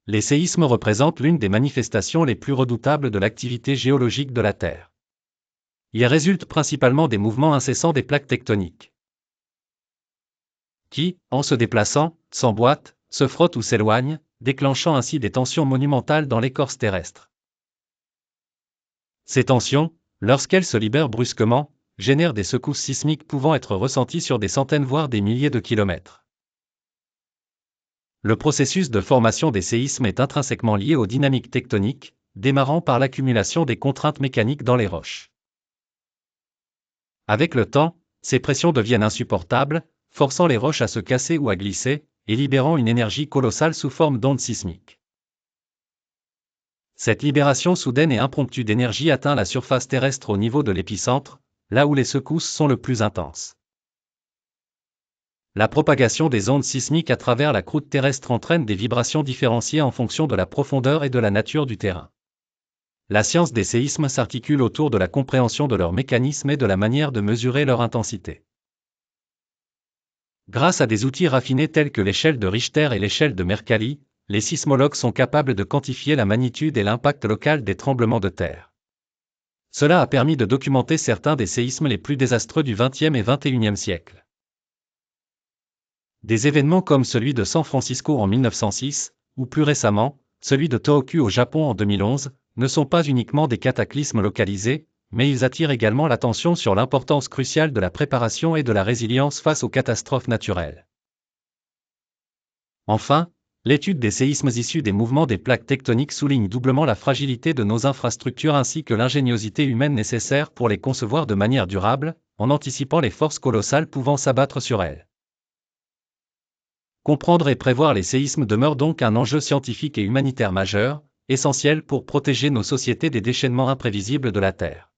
Les séismes représentent l'une des manifestations les plus redoutables de l'activité géologique de la Terre. Ils résultent principalement des mouvements incessants des plaques tectoniques, qui, en se déplaçant, s'emboîtent, se frottent ou s'éloignent, déclenchant ainsi des tensions monumentales dans l'écorce terrestre. Ces tensions, lorsqu'elles se libèrent brusquement, génèrent des secousses sismiques pouvant être ressenties sur des centaines voire des milliers de kilomètres. Le processus de formation des séismes est intrinsèquement lié aux dynamiques tectoniques, démarrant par l'accumulation des contraintes mécaniques dans les roches. Avec le temps, ces pressions deviennent insupportables, forçant les roches à se casser ou à glisser, et libérant une énergie colossale sous forme d'ondes sismiques. Cette libération soudaine et impromptue d'énergie atteint la surface terrestre au niveau de l'épicentre, là où les secousses sont le plus intenses. La propagation des ondes sismiques à travers la croûte terrestre entraîne des vibrations différenciées en fonction de la profondeur et de la nature du terrain. La science des séismes s'articule autour de la compréhension de leurs mécanismes et de la manière de mesurer leur intensité. Grâce à des outils raffinés tels que l'échelle de Richter et l'échelle de Mercalli, les sismologues sont capables de quantifier la magnitude et l'impact local des tremblements de terre. Cela a permis de documenter certains des séismes les plus désastreux du XXe et XXIe siècle. Des événements comme celui de San Francisco en 1906, ou plus récemment, celui de Tohoku au Japon en 2011, ne sont pas uniquement des cataclysmes localisés, mais ils attirent également l'attention sur l'importance cruciale de la préparation et de la résilience face aux catastrophes naturelles. Enfin, l'étude des séismes issus des mouvements des plaques tectoniques souligne doublement la fragilité de nos infrastructures ainsi que l'ingéniosité humaine nécessaire pour les concevoir de manière durable, en anticipant les forces colossales pouvant s'abattre sur elles. Comprendre et prévoir les séismes demeure donc un enjeu scientifique et humanitaire majeur, essentiel pour protéger nos sociétés des déchaînements imprévisibles de la Terre.